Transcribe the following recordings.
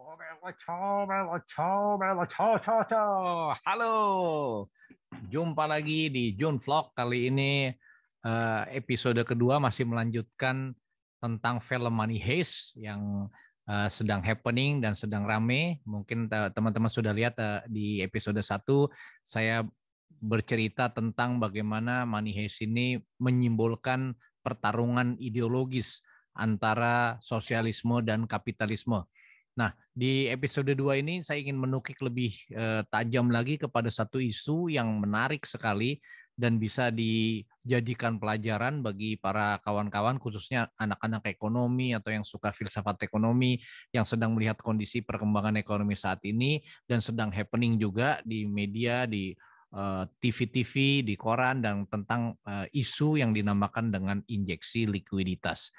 Halo, jumpa lagi di Jun Vlog. Kali ini episode kedua masih melanjutkan tentang film Money Heist yang sedang happening dan sedang rame. Mungkin teman-teman sudah lihat di episode satu saya bercerita tentang bagaimana Money Heist ini menyimbolkan pertarungan ideologis antara sosialisme dan kapitalisme. Nah, di episode 2 ini saya ingin menukik lebih tajam lagi kepada satu isu yang menarik sekali dan bisa dijadikan pelajaran bagi para kawan-kawan, khususnya anak-anak ekonomi atau yang suka filsafat ekonomi, yang sedang melihat kondisi perkembangan ekonomi saat ini dan sedang happening juga di media, di TV-TV, di koran, dan tentang isu yang dinamakan dengan injeksi likuiditas.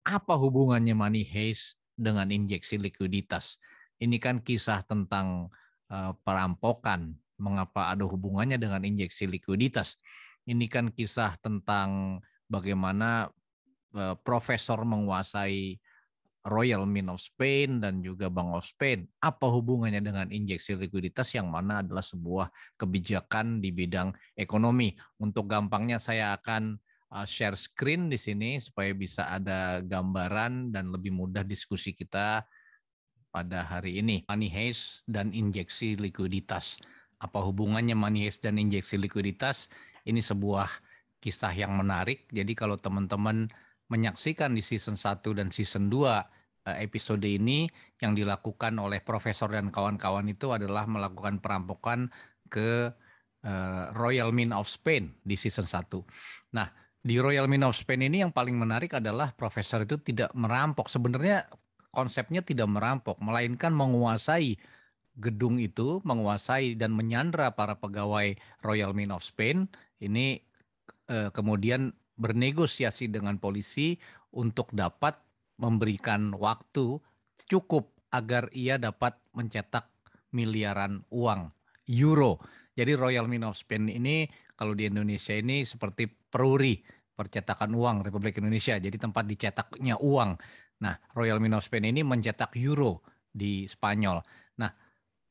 Apa hubungannya money heist dengan injeksi likuiditas? Ini kan kisah tentang perampokan. Mengapa ada hubungannya dengan injeksi likuiditas? Ini kan kisah tentang bagaimana profesor menguasai Royal Mint of Spain dan juga Bank of Spain. Apa hubungannya dengan injeksi likuiditas yang mana adalah sebuah kebijakan di bidang ekonomi? Untuk gampangnya saya akan share screen di sini supaya bisa ada gambaran dan lebih mudah diskusi kita pada hari ini. Money heist dan injeksi likuiditas. Apa hubungannya money heist dan injeksi likuiditas? Ini sebuah kisah yang menarik. Jadi kalau teman-teman menyaksikan di season 1 dan season 2 episode ini, yang dilakukan oleh profesor dan kawan-kawan itu adalah melakukan perampokan ke Royal Mint of Spain di season 1. Nah, di Royal Mint of Spain ini yang paling menarik adalah profesor itu tidak merampok. Sebenarnya konsepnya tidak merampok, melainkan menguasai gedung itu, menguasai dan menyandra para pegawai Royal Mint of Spain. Ini kemudian bernegosiasi dengan polisi untuk dapat memberikan waktu cukup agar ia dapat mencetak miliaran uang euro. Jadi Royal Mint of Spain ini kalau di Indonesia ini seperti peruri percetakan uang Republik Indonesia. Jadi tempat dicetaknya uang. Nah, Royal Mint of Spain ini mencetak euro di Spanyol. Nah,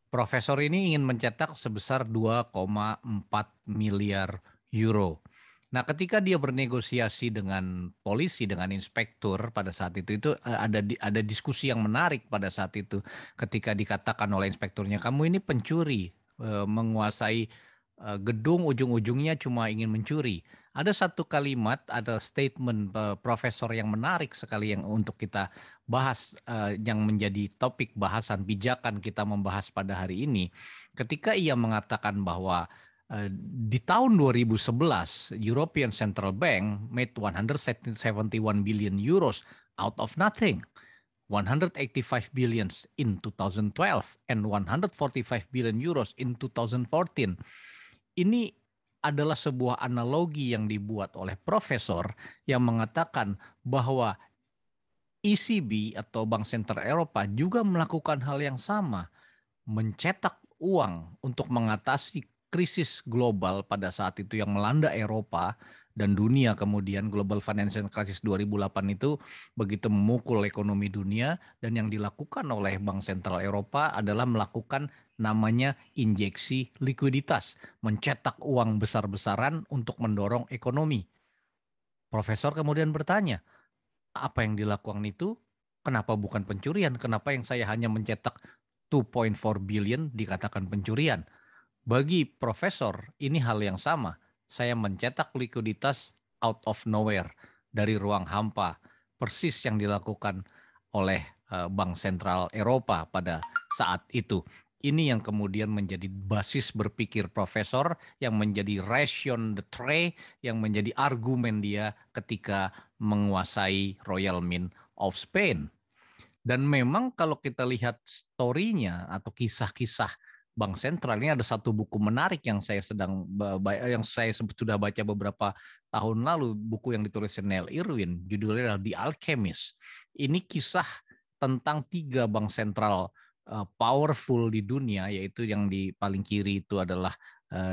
profesor ini ingin mencetak sebesar 2,4 miliar euro. Nah, ketika dia bernegosiasi dengan polisi, dengan inspektur pada saat itu ada diskusi yang menarik pada saat itu ketika dikatakan oleh inspekturnya, kamu ini pencuri, menguasai gedung, ujung-ujungnya cuma ingin mencuri. Ada satu kalimat, ada statement profesor yang menarik sekali yang untuk kita bahas, yang menjadi topik bahasan pijakan kita membahas pada hari ini. Ketika ia mengatakan bahwa di tahun 2011, European Central Bank made 171 billion euros out of nothing. 185 billion in 2012 and 145 billion euros in 2014. Ini adalah sebuah analogi yang dibuat oleh profesor yang mengatakan bahwa ECB atau Bank Sentral Eropa juga melakukan hal yang sama, mencetak uang untuk mengatasi krisis global pada saat itu yang melanda Eropa dan dunia. Kemudian Global Financial Crisis 2008 itu begitu memukul ekonomi dunia, dan yang dilakukan oleh Bank Sentral Eropa adalah melakukan namanya injeksi likuiditas, mencetak uang besar-besaran untuk mendorong ekonomi. Profesor kemudian bertanya, apa yang dilakukan itu kenapa bukan pencurian? Kenapa yang saya hanya mencetak 2,4 billion dikatakan pencurian? Bagi profesor, ini hal yang sama. Saya mencetak likuiditas out of nowhere, dari ruang hampa. Persis yang dilakukan oleh Bank Sentral Eropa pada saat itu. Ini yang kemudian menjadi basis berpikir profesor, yang menjadi ration the tray, yang menjadi argumen dia ketika menguasai Royal Mint of Spain. Dan memang kalau kita lihat story-nya atau kisah-kisah Bank Sentral ini, ada satu buku menarik yang saya sudah baca beberapa tahun lalu, buku yang ditulis Neil Irwin, judulnya adalah The Alchemist. Ini kisah tentang 3 bank sentral powerful di dunia, yaitu yang di paling kiri itu adalah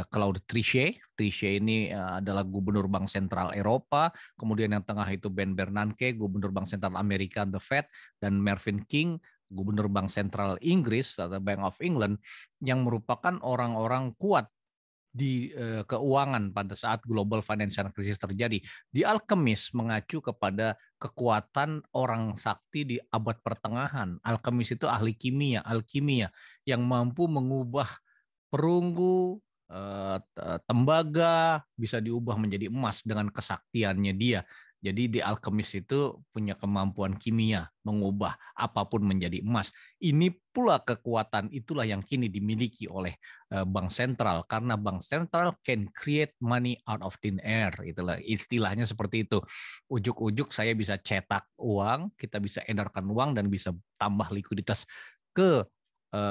Claude Trichet. Trichet ini adalah gubernur Bank Sentral Eropa. Kemudian yang tengah itu Ben Bernanke, gubernur Bank Sentral Amerika, The Fed, dan Mervyn King, Gubernur Bank Sentral Inggris atau Bank of England yang merupakan orang-orang kuat di keuangan pada saat global financial crisis terjadi. The Alchemist mengacu kepada kekuatan orang sakti di abad pertengahan. Alchemist itu ahli kimia, alkimia yang mampu mengubah perunggu, tembaga bisa diubah menjadi emas dengan kesaktiannya dia. Jadi di alkemis itu punya kemampuan kimia mengubah apapun menjadi emas. Ini pula kekuatan itulah yang kini dimiliki oleh bank sentral karena bank sentral can create money out of thin air. Itulah istilahnya seperti itu. Ujuk-ujuk saya bisa cetak uang, kita bisa edarkan uang dan bisa tambah likuiditas ke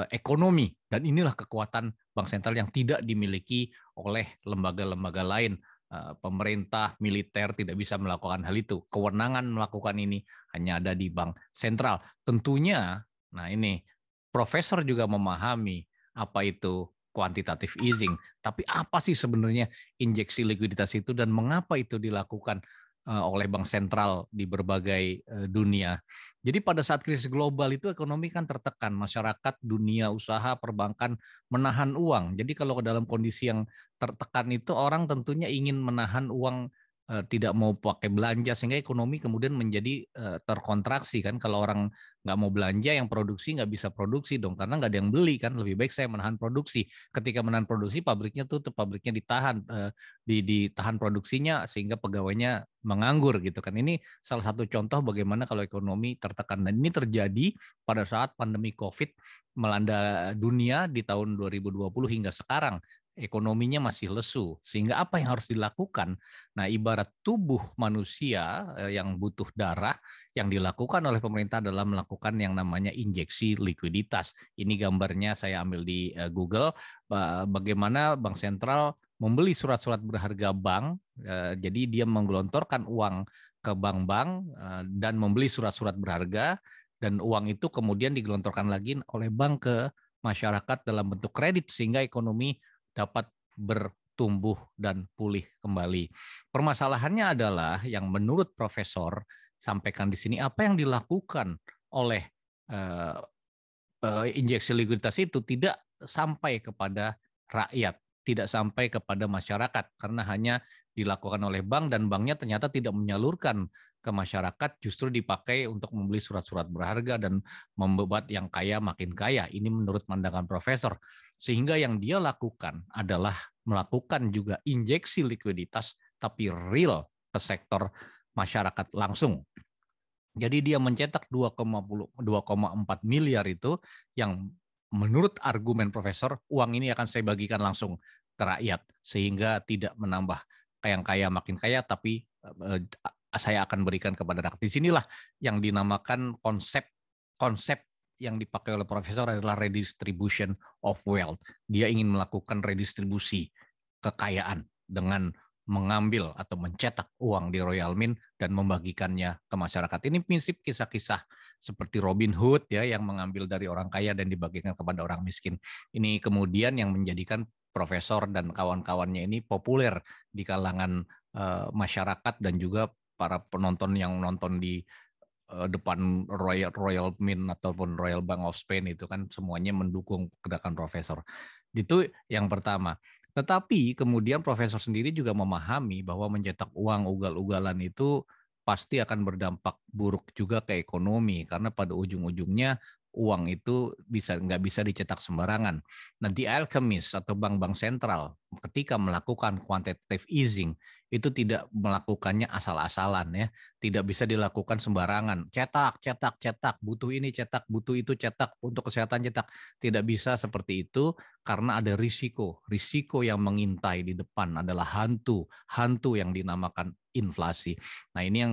ekonomi, dan inilah kekuatan bank sentral yang tidak dimiliki oleh lembaga-lembaga lain. Pemerintah, militer tidak bisa melakukan hal itu. Kewenangan melakukan ini hanya ada di bank sentral. Tentunya, nah ini profesor juga memahami apa itu quantitative easing. Tapi apa sih sebenarnya injeksi likuiditas itu dan mengapa itu dilakukan oleh bank sentral di berbagai dunia. Jadi pada saat krisis global itu ekonomi kan tertekan, masyarakat, dunia usaha, perbankan menahan uang. Jadi kalau dalam kondisi yang tertekan itu orang tentunya ingin menahan uang, tidak mau pakai belanja sehingga ekonomi kemudian menjadi terkontraksi kan. Kalau orang nggak mau belanja, yang produksi nggak bisa produksi dong karena nggak ada yang beli kan. Lebih baik saya menahan produksi. Ketika menahan produksi, pabriknya tutup, pabriknya ditahan, ditahan produksinya sehingga pegawainya menganggur gitu kan. Ini salah satu contoh bagaimana kalau ekonomi tertekan. Dan ini terjadi pada saat pandemi COVID melanda dunia di tahun 2020 hingga sekarang. Ekonominya masih lesu, sehingga apa yang harus dilakukan? Nah, ibarat tubuh manusia yang butuh darah, yang dilakukan oleh pemerintah adalah melakukan yang namanya injeksi likuiditas. Ini gambarnya saya ambil di Google, bagaimana bank sentral membeli surat-surat berharga bank, jadi dia menggelontorkan uang ke bank-bank dan membeli surat-surat berharga, dan uang itu kemudian digelontorkan lagi oleh bank ke masyarakat dalam bentuk kredit sehingga ekonomi dapat bertumbuh dan pulih kembali. Permasalahannya adalah yang menurut profesor sampaikan di sini, apa yang dilakukan oleh injeksi likuiditas itu tidak sampai kepada rakyat, tidak sampai kepada masyarakat karena hanya dilakukan oleh bank dan banknya ternyata tidak menyalurkan ke masyarakat, justru dipakai untuk membeli surat-surat berharga dan membuat yang kaya makin kaya. Ini menurut pandangan profesor. Sehingga yang dia lakukan adalah melakukan juga injeksi likuiditas tapi real ke sektor masyarakat langsung. Jadi dia mencetak 2,4 miliar itu yang menurut argumen profesor, uang ini akan saya bagikan langsung ke rakyat sehingga tidak menambah yang kaya makin kaya, tapi saya akan berikan kepada rakyat. Di sinilah yang dinamakan konsep yang dipakai oleh profesor adalah redistribution of wealth. Dia ingin melakukan redistribusi kekayaan dengan mengambil atau mencetak uang di Royal Mint dan membagikannya ke masyarakat. Ini prinsip kisah-kisah seperti Robin Hood ya, yang mengambil dari orang kaya dan dibagikan kepada orang miskin. Ini kemudian yang menjadikan profesor dan kawan-kawannya ini populer di kalangan masyarakat dan juga para penonton yang nonton di depan Royal Mint ataupun Royal Bank of Spain itu kan semuanya mendukung gerakan profesor. Itu yang pertama. Tetapi kemudian profesor sendiri juga memahami bahwa mencetak uang ugal-ugalan itu pasti akan berdampak buruk juga ke ekonomi karena pada ujung-ujungnya uang itu nggak bisa dicetak sembarangan. Nanti alchemist atau bank-bank sentral ketika melakukan quantitative easing itu tidak melakukannya asal-asalan ya, tidak bisa dilakukan sembarangan. Cetak, butuh ini cetak, butuh itu cetak, untuk kesehatan cetak. Tidak bisa seperti itu karena ada risiko yang mengintai di depan adalah hantu yang dinamakan inflasi. Nah ini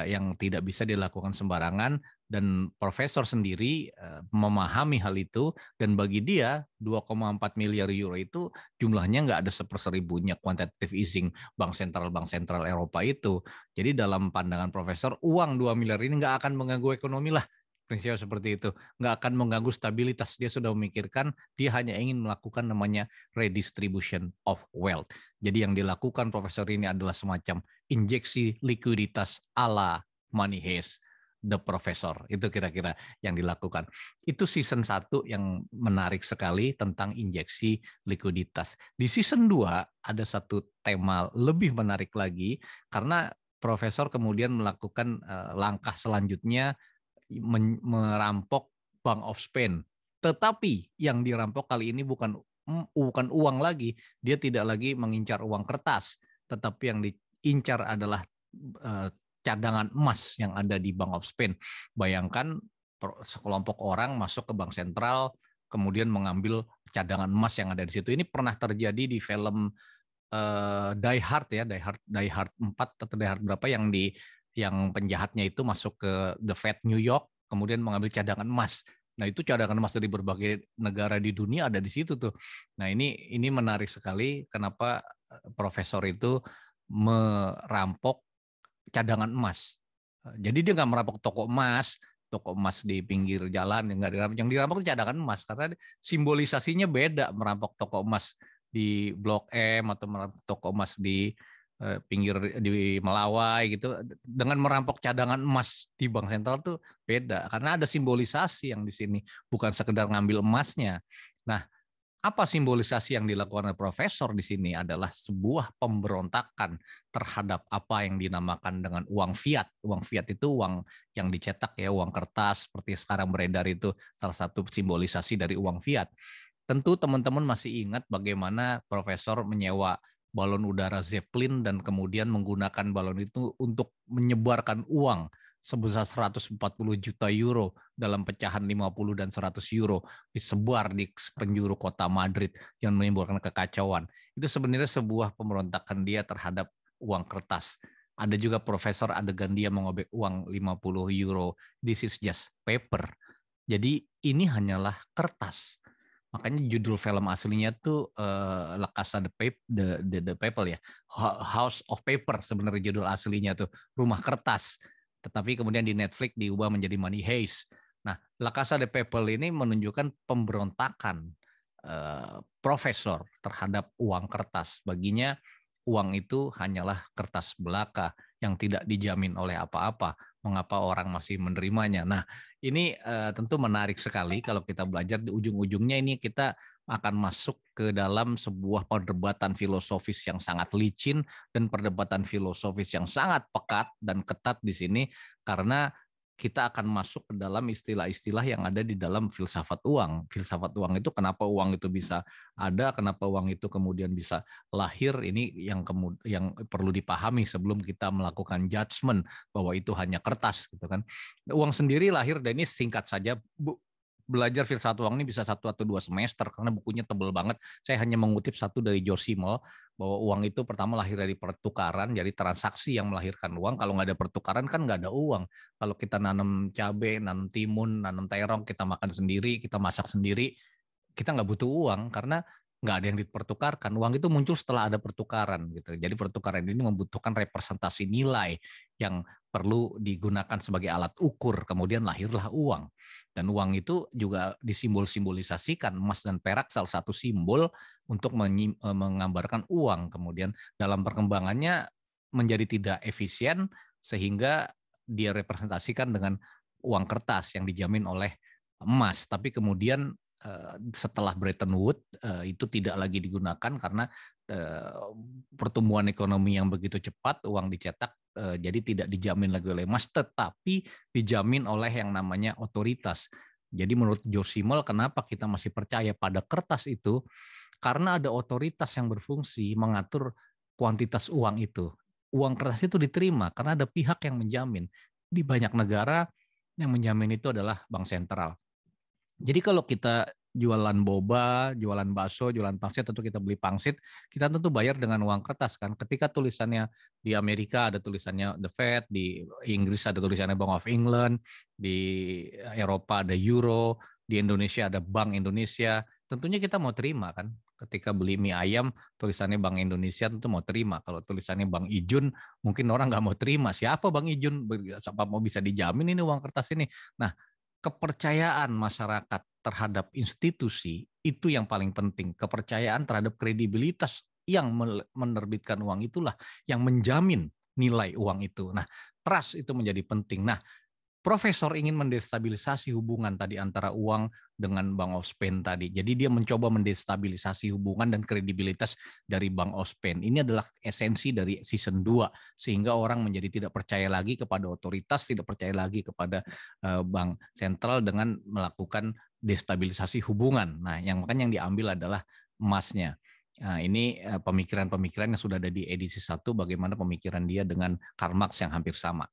yang tidak bisa dilakukan sembarangan dan profesor sendiri memahami hal itu dan bagi dia 2,4 miliar euro itu jumlahnya nggak ada seperseribunya quantitative easing bank sentral Eropa itu. Jadi dalam pandangan profesor uang 2 miliar ini nggak akan mengganggu ekonomi lah. Prinsipnya seperti itu, nggak akan mengganggu stabilitas. Dia sudah memikirkan, dia hanya ingin melakukan namanya redistribution of wealth. Jadi yang dilakukan profesor ini adalah semacam injeksi likuiditas ala money heist. The Professor. Itu kira-kira yang dilakukan. Itu season 1 yang menarik sekali tentang injeksi likuiditas. Di season 2 ada satu tema lebih menarik lagi karena Profesor kemudian melakukan langkah selanjutnya merampok Bank of Spain. Tetapi yang dirampok kali ini bukan uang lagi. Dia tidak lagi mengincar uang kertas, tetapi yang diincar adalah cadangan emas yang ada di Bank of Spain. Bayangkan sekelompok orang masuk ke bank sentral, kemudian mengambil cadangan emas yang ada di situ. Ini pernah terjadi di film Die Hard ya, Die Hard 4 atau Die Hard berapa yang penjahatnya itu masuk ke The Fed New York, kemudian mengambil cadangan emas. Nah, itu cadangan emas dari berbagai negara di dunia ada di situ tuh. Nah, ini menarik sekali kenapa profesor itu merampok cadangan emas. Jadi dia nggak merampok toko emas di pinggir jalan yang nggak dirampok. Yang dirampok cadangan emas karena simbolisasinya beda merampok toko emas di Blok M atau merampok toko emas di pinggir di Melawai gitu. Dengan merampok cadangan emas di bank sentral tuh beda karena ada simbolisasi yang di sini bukan sekedar ngambil emasnya. Nah, apa simbolisasi yang dilakukan oleh profesor di sini adalah sebuah pemberontakan terhadap apa yang dinamakan dengan uang fiat. Uang fiat itu uang yang dicetak ya, uang kertas seperti sekarang beredar itu salah satu simbolisasi dari uang fiat. Tentu teman-teman masih ingat bagaimana profesor menyewa balon udara Zeppelin dan kemudian menggunakan balon itu untuk menyebarkan uang sebesar 140 juta euro dalam pecahan 50 dan 100 euro disebar di penjuru kota Madrid yang menimbulkan kekacauan. Itu sebenarnya sebuah pemberontakan dia terhadap uang kertas. Ada juga profesor adegan dia mengobek uang 50 euro. This is just paper. Jadi ini hanyalah kertas. Makanya judul film aslinya tuh La Casa de Papel ya, House of Paper sebenarnya judul aslinya tuh, rumah kertas. Tetapi kemudian di Netflix diubah menjadi Money Heist. Nah, La Casa de Papel ini menunjukkan pemberontakan profesor terhadap uang kertas. Baginya uang itu hanyalah kertas belaka yang tidak dijamin oleh apa-apa. Mengapa orang masih menerimanya? Nah, ini tentu menarik sekali kalau kita belajar di ujung-ujungnya ini kita akan masuk ke dalam sebuah perdebatan filosofis yang sangat licin dan perdebatan filosofis yang sangat pekat dan ketat di sini karena kita akan masuk ke dalam istilah-istilah yang ada di dalam filsafat uang. Filsafat uang itu kenapa uang itu bisa ada, kenapa uang itu kemudian bisa lahir, ini yang perlu dipahami sebelum kita melakukan judgement bahwa itu hanya kertas gitu kan. Uang sendiri lahir dan ini singkat saja belajar filsafat uang ini bisa 1 atau 2 semester karena bukunya tebal banget. Saya hanya mengutip satu dari George Simmel bahwa uang itu pertama lahir dari pertukaran, jadi transaksi yang melahirkan uang. Kalau nggak ada pertukaran kan nggak ada uang. Kalau kita nanam cabai, nanam timun, nanam terong, kita makan sendiri, kita masak sendiri, kita nggak butuh uang karena nggak ada yang dipertukarkan. Uang itu muncul setelah ada pertukaran gitu. Jadi pertukaran ini membutuhkan representasi nilai yang perlu digunakan sebagai alat ukur. Kemudian lahirlah uang. Dan uang itu juga disimbol-simbolisasikan. Emas dan perak salah satu simbol untuk menggambarkan uang. Kemudian dalam perkembangannya menjadi tidak efisien sehingga dia representasikan dengan uang kertas yang dijamin oleh emas. Tapi kemudian setelah Bretton Woods itu tidak lagi digunakan karena pertumbuhan ekonomi yang begitu cepat, uang dicetak jadi tidak dijamin lagi oleh emas, tetapi dijamin oleh yang namanya otoritas. Jadi menurut George Simmel, kenapa kita masih percaya pada kertas itu? Karena ada otoritas yang berfungsi mengatur kuantitas uang itu. Uang kertas itu diterima karena ada pihak yang menjamin. Di banyak negara yang menjamin itu adalah bank sentral. Jadi kalau kita jualan boba, jualan bakso, jualan pangsit, tentu kita beli pangsit, kita tentu bayar dengan uang kertas kan. Ketika tulisannya di Amerika ada tulisannya The Fed, di Inggris ada tulisannya Bank of England, di Eropa ada Euro, di Indonesia ada Bank Indonesia, tentunya kita mau terima kan. Ketika beli mie ayam, tulisannya Bank Indonesia tentu mau terima. Kalau tulisannya Bank Ijun, mungkin orang nggak mau terima. Siapa Bank Ijun? Apa mau bisa dijamin ini uang kertas ini? Nah, kepercayaan masyarakat terhadap institusi itu yang paling penting. Kepercayaan terhadap kredibilitas yang menerbitkan uang itulah yang menjamin nilai uang itu. Nah, trust itu menjadi penting. Nah, Profesor ingin mendestabilisasi hubungan tadi antara uang dengan Bank of Spain tadi. Jadi dia mencoba mendestabilisasi hubungan dan kredibilitas dari Bank of Spain. Ini adalah esensi dari season 2 sehingga orang menjadi tidak percaya lagi kepada otoritas, tidak percaya lagi kepada bank sentral dengan melakukan destabilisasi hubungan. Nah, makanya yang diambil adalah emasnya. Nah, ini pemikiran-pemikiran yang sudah ada di edisi 1, bagaimana pemikiran dia dengan Karl Marx yang hampir sama.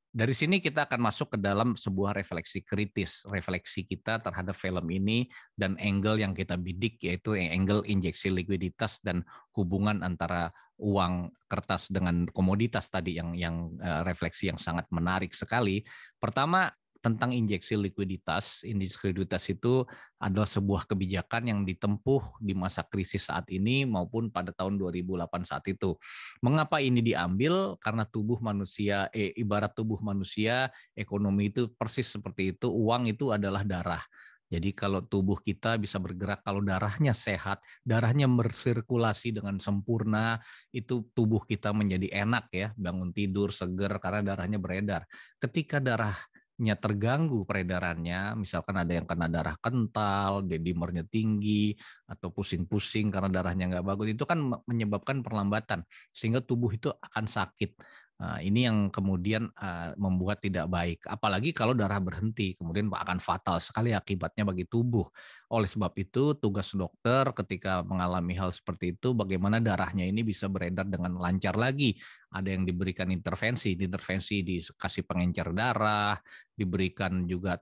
Dari sini kita akan masuk ke dalam sebuah refleksi kritis, refleksi kita terhadap film ini dan angle yang kita bidik, yaitu angle injeksi likuiditas dan hubungan antara uang kertas dengan komoditas tadi yang refleksi yang sangat menarik sekali. Pertama, tentang injeksi likuiditas. Injeksi likuiditas itu adalah sebuah kebijakan yang ditempuh di masa krisis saat ini maupun pada tahun 2008 saat itu. Mengapa ini diambil? Karena tubuh manusia, ibarat tubuh manusia, ekonomi itu persis seperti itu, uang itu adalah darah. Jadi kalau tubuh kita bisa bergerak, kalau darahnya sehat, darahnya bersirkulasi dengan sempurna, itu tubuh kita menjadi enak ya, bangun tidur, seger karena darahnya beredar. Ketika darahnya terganggu peredarannya, misalkan ada yang kena darah kental, D-dimernya tinggi, atau pusing-pusing karena darahnya nggak bagus, itu kan menyebabkan perlambatan, sehingga tubuh itu akan sakit. Nah, ini yang kemudian membuat tidak baik. Apalagi kalau darah berhenti, kemudian akan fatal sekali akibatnya bagi tubuh. Oleh sebab itu, tugas dokter ketika mengalami hal seperti itu, bagaimana darahnya ini bisa beredar dengan lancar lagi. Ada yang diberikan intervensi dikasih pengencer darah, diberikan juga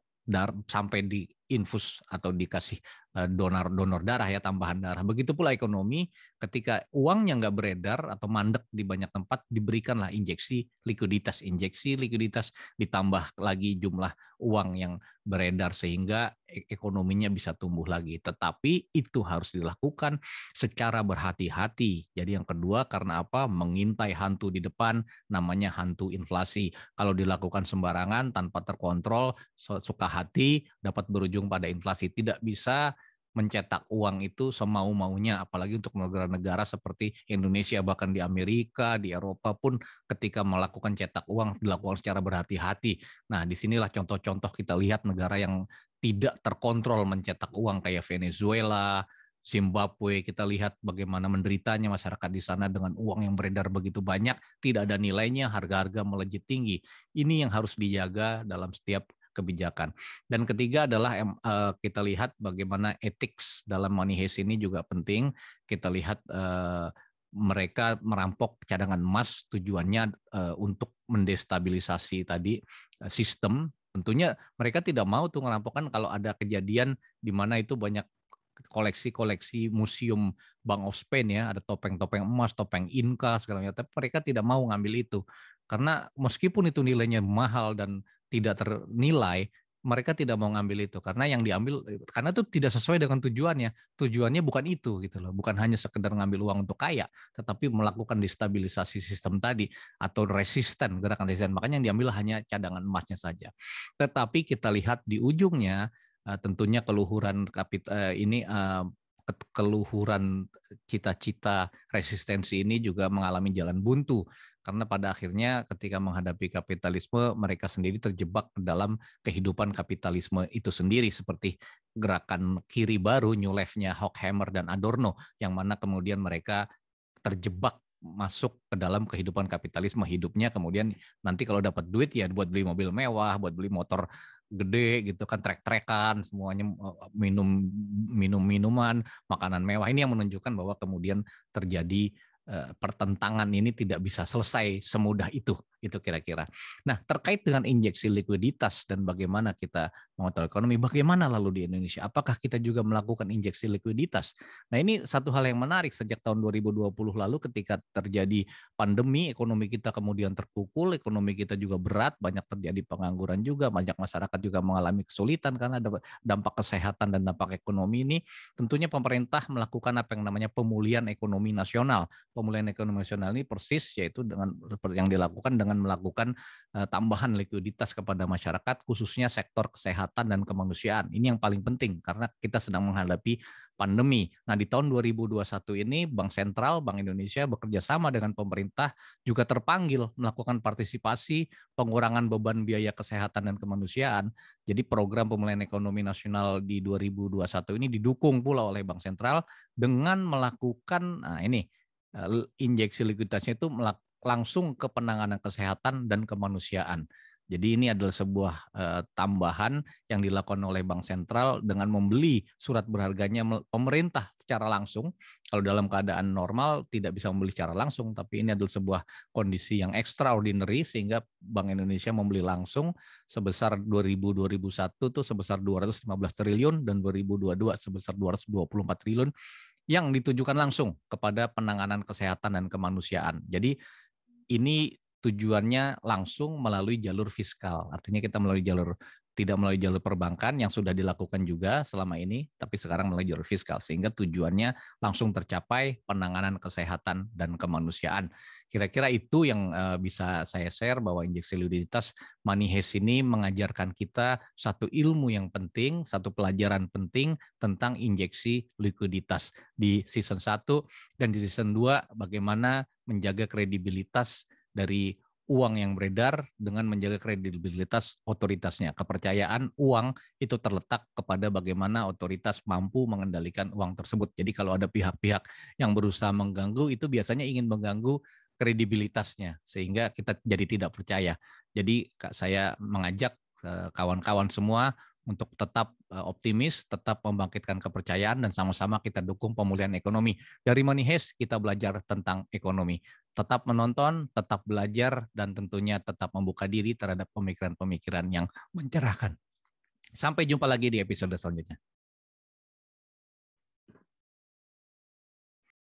sampai diinfus atau dikasih donor darah ya, tambahan darah. Begitu pula ekonomi, ketika uangnya nggak beredar atau mandek di banyak tempat, diberikanlah injeksi likuiditas ditambah lagi jumlah uang yang beredar sehingga ekonominya bisa tumbuh lagi. Tetapi itu harus dilakukan secara berhati-hati. Jadi yang kedua, karena apa? Mengintai hantu di depan, namanya hantu inflasi. Kalau dilakukan sembarangan tanpa terkontrol, suka hati dapat berujung pada inflasi. Tidak bisa mencetak uang itu semau-maunya, apalagi untuk negara-negara seperti Indonesia, bahkan di Amerika, di Eropa pun ketika melakukan cetak uang dilakukan secara berhati-hati. Nah, disinilah contoh-contoh kita lihat negara yang tidak terkontrol mencetak uang kayak Venezuela, Zimbabwe. Kita lihat bagaimana menderitanya masyarakat di sana dengan uang yang beredar begitu banyak, tidak ada nilainya, harga-harga melejit tinggi. Ini yang harus dijaga dalam setiap kebijakan. Dan ketiga adalah kita lihat bagaimana etik dalam money heist ini juga penting. Kita lihat mereka merampok cadangan emas tujuannya untuk mendestabilisasi tadi sistem. Tentunya mereka tidak mau tuh merampokkan kalau ada kejadian di mana itu banyak koleksi-koleksi museum Bank of Spain ya, ada topeng-topeng emas, topeng Inca segala macam, tapi mereka tidak mau ngambil itu. Karena meskipun itu nilainya mahal dan tidak ternilai, mereka tidak mau ngambil itu karena yang diambil karena itu tidak sesuai dengan tujuannya. Tujuannya bukan itu gitu loh, bukan hanya sekedar ngambil uang untuk kaya, tetapi melakukan destabilisasi sistem tadi atau resisten, gerakan resisten. Makanya yang diambil hanya cadangan emasnya saja. Tetapi kita lihat di ujungnya tentunya keluhuran keluhuran cita-cita resistensi ini juga mengalami jalan buntu karena pada akhirnya ketika menghadapi kapitalisme mereka sendiri terjebak dalam kehidupan kapitalisme itu sendiri seperti gerakan kiri baru New Left-nya Horkheimer dan Adorno yang mana kemudian mereka terjebak masuk ke dalam kehidupan kapitalisme hidupnya kemudian nanti kalau dapat duit ya buat beli mobil mewah, buat beli motor gede gitu kan, trek-trekan, semuanya minuman, makanan mewah. Ini yang menunjukkan bahwa kemudian terjadi pertentangan ini tidak bisa selesai semudah itu kira-kira. Nah, terkait dengan injeksi likuiditas dan bagaimana kita mengontrol ekonomi, bagaimana lalu di Indonesia? Apakah kita juga melakukan injeksi likuiditas? Nah, ini satu hal yang menarik sejak tahun 2020 lalu ketika terjadi pandemi, ekonomi kita kemudian terpukul, ekonomi kita juga berat, banyak terjadi pengangguran juga, banyak masyarakat juga mengalami kesulitan karena ada dampak kesehatan dan dampak ekonomi ini. Tentunya pemerintah melakukan apa yang namanya pemulihan ekonomi nasional. pemulihan ekonomi nasional ini persis yaitu dengan seperti yang dilakukan dengan melakukan tambahan likuiditas kepada masyarakat khususnya sektor kesehatan dan kemanusiaan. Ini yang paling penting karena kita sedang menghadapi pandemi. Nah, di tahun 2021 ini Bank Sentral, Bank Indonesia bekerja sama dengan pemerintah juga terpanggil melakukan partisipasi pengurangan beban biaya kesehatan dan kemanusiaan. Jadi program pemulihan ekonomi nasional di 2021 ini didukung pula oleh Bank Sentral dengan melakukan injeksi likuiditasnya itu langsung ke penanganan kesehatan dan kemanusiaan. Jadi ini adalah sebuah tambahan yang dilakukan oleh Bank Sentral dengan membeli surat berharganya pemerintah secara langsung. Kalau dalam keadaan normal tidak bisa membeli secara langsung, tapi ini adalah sebuah kondisi yang extraordinary sehingga Bank Indonesia membeli langsung sebesar 2001 itu sebesar 215 triliun dan 2022 sebesar 224 triliun yang ditujukan langsung kepada penanganan kesehatan dan kemanusiaan. Jadi ini tujuannya langsung melalui jalur fiskal. Artinya kita tidak melalui jalur perbankan yang sudah dilakukan juga selama ini, tapi sekarang melalui jalur fiskal. Sehingga tujuannya langsung tercapai penanganan kesehatan dan kemanusiaan. Kira-kira itu yang bisa saya share bahwa injeksi likuiditas Money Heist ini mengajarkan kita satu ilmu yang penting, satu pelajaran penting tentang injeksi likuiditas di season 1 dan di season 2 bagaimana menjaga kredibilitas dari uang yang beredar dengan menjaga kredibilitas otoritasnya. Kepercayaan uang itu terletak kepada bagaimana otoritas mampu mengendalikan uang tersebut. Jadi kalau ada pihak-pihak yang berusaha mengganggu, itu biasanya ingin mengganggu kredibilitasnya, sehingga kita jadi tidak percaya. Jadi saya mengajak kawan-kawan semua untuk tetap optimis, tetap membangkitkan kepercayaan, dan sama-sama kita dukung pemulihan ekonomi. Dari Money Heist kita belajar tentang ekonomi. Tetap menonton, tetap belajar, dan tentunya tetap membuka diri terhadap pemikiran-pemikiran yang mencerahkan. Sampai jumpa lagi di episode selanjutnya.